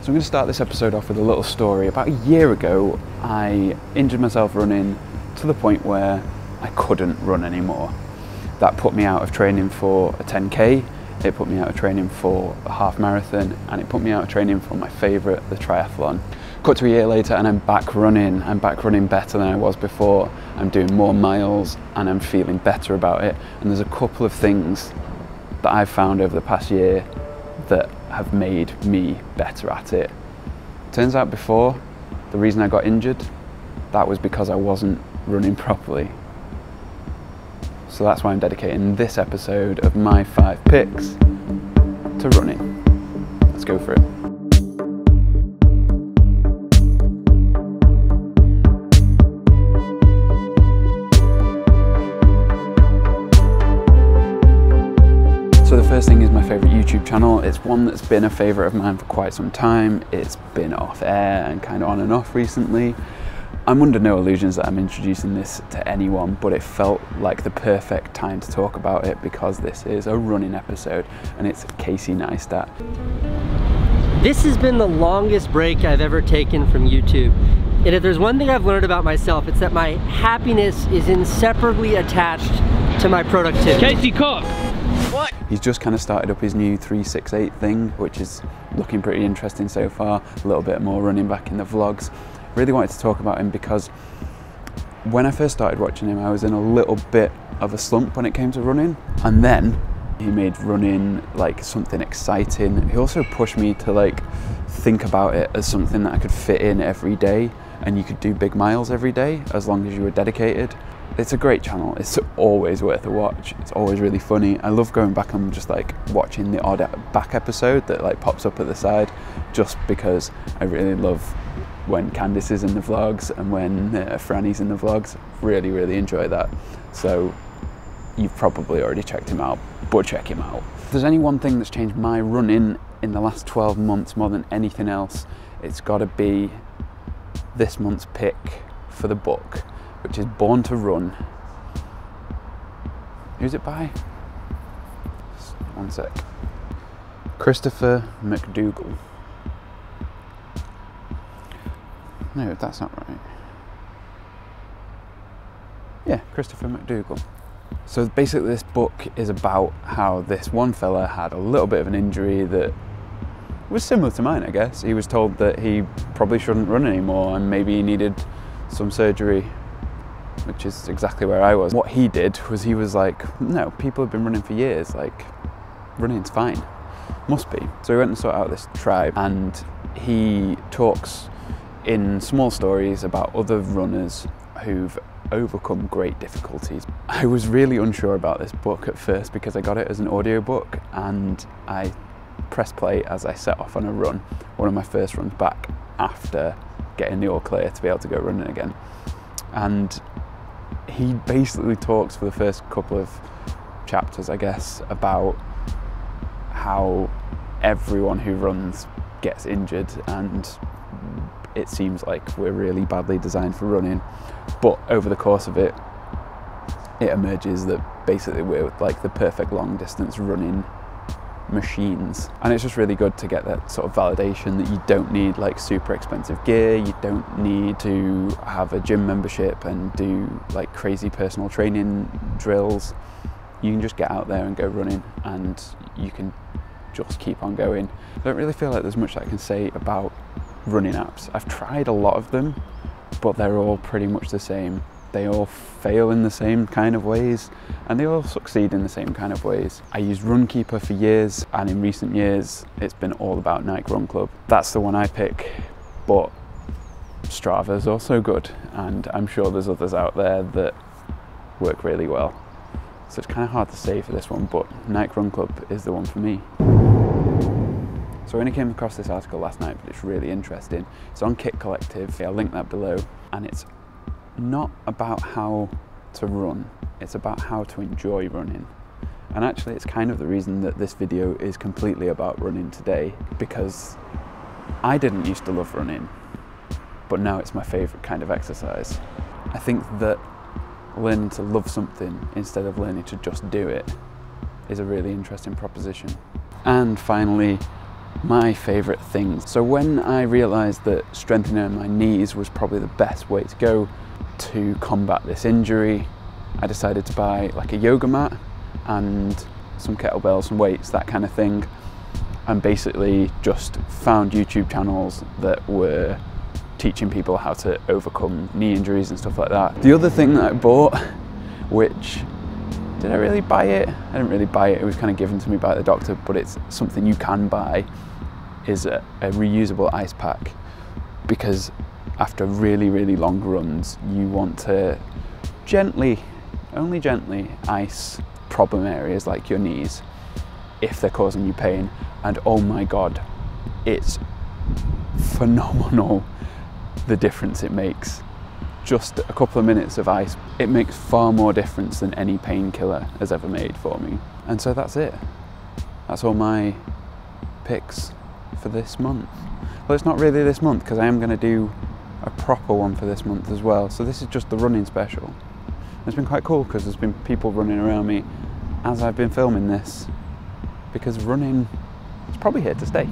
So I'm going to start this episode off with a little story. About a year ago, I injured myself running to the point where I couldn't run anymore. That put me out of training for a 10K, it put me out of training for a half marathon, and it put me out of training for my favourite, the triathlon. Cut to a year later and I'm back running better than I was before. I'm doing more miles and I'm feeling better about it. And there's a couple of things that I've found over the past year that have made me better at it. Turns out before, the reason I got injured, that was because I wasn't running properly. So that's why I'm dedicating this episode of my 5 picks to running. Let's go for it. So the first thing is my favourite YouTube channel. It's one that's been a favourite of mine for quite some time. It's been off air and kind of on and off recently. I'm under no illusions that I'm introducing this to anyone, but it felt like the perfect time to talk about it because this is a running episode and it's Casey Neistat. This has been the longest break I've ever taken from YouTube. And if there's one thing I've learned about myself, it's that my happiness is inseparably attached to my productivity. Casey Cook! What? He's just kind of started up his new 368 thing, which is looking pretty interesting so far. A little bit more running back in the vlogs. Really wanted to talk about him because when I first started watching him, I was in a little bit of a slump when it came to running. And then he made running like something exciting. He also pushed me to like think about it as something that I could fit in every day, and you could do big miles every day as long as you were dedicated. It's a great channel. It's always worth a watch. It's always really funny. I love going back and just like watching the odd back episode that like pops up at the side, just because I really love when Candice is in the vlogs and when Franny's in the vlogs. Really, really enjoy that. So you've probably already checked him out, but check him out. If there's any one thing that's changed my running in the last 12 months more than anything else, it's got to be this month's pick for the book, which is Born to Run. Who's it by? One sec. Christopher McDougall. No, that's not right. Yeah, Christopher McDougall. So basically this book is about how this one fella had a little bit of an injury that was similar to mine, I guess. He was told that he probably shouldn't run anymore and maybe he needed some surgery, which is exactly where I was. What he did was he was like, no, people have been running for years, like running's fine, must be. So he went and sought out this tribe and he talks in small stories about other runners who've overcome great difficulties. I was really unsure about this book at first because I got it as an audiobook and I pressed play as I set off on a run, one of my first runs back after getting the all clear to be able to go running again. And he basically talks for the first couple of chapters, I guess, about how everyone who runs gets injured and it seems like we're really badly designed for running, but over the course of it, it emerges that basically we're like the perfect long distance running machines. And it's just really good to get that sort of validation that you don't need like super expensive gear, you don't need to have a gym membership and do like crazy personal training drills. You can just get out there and go running and you can just keep on going. I don't really feel like there's much that I can say about running apps. I've tried a lot of them, but they're all pretty much the same. They all fail in the same kind of ways and they all succeed in the same kind of ways. I used Runkeeper for years and in recent years it's been all about Nike Run Club. That's the one I pick, but Strava is also good and I'm sure there's others out there that work really well. So it's kind of hard to say for this one, but Nike Run Club is the one for me. So I only came across this article last night, but it's really interesting. It's on Kit Collective, I'll link that below. And it's not about how to run, it's about how to enjoy running. And actually it's kind of the reason that this video is completely about running today, because I didn't used to love running, but now it's my favourite kind of exercise. I think that learning to love something instead of learning to just do it is a really interesting proposition. And finally, my favourite things. So when I realised that strengthening my knees was probably the best way to go to combat this injury, I decided to buy like a yoga mat and some kettlebells, some weights, that kind of thing, and basically just found YouTube channels that were teaching people how to overcome knee injuries and stuff like that. The other thing that I bought, which, did I really buy it? I didn't really buy it, it was kind of given to me by the doctor, but it's something you can buy, is a reusable ice pack, because after really, really long runs, you want to gently, only gently, ice problem areas like your knees if they're causing you pain. And oh my God, it's phenomenal the difference it makes. Just a couple of minutes of ice, it makes far more difference than any painkiller has ever made for me. And so that's it. That's all my picks for this month. Well, it's not really this month, because I am going to do a proper one for this month as well. So this is just the running special. It's been quite cool because there's been people running around me as I've been filming this, because running is probably here to stay.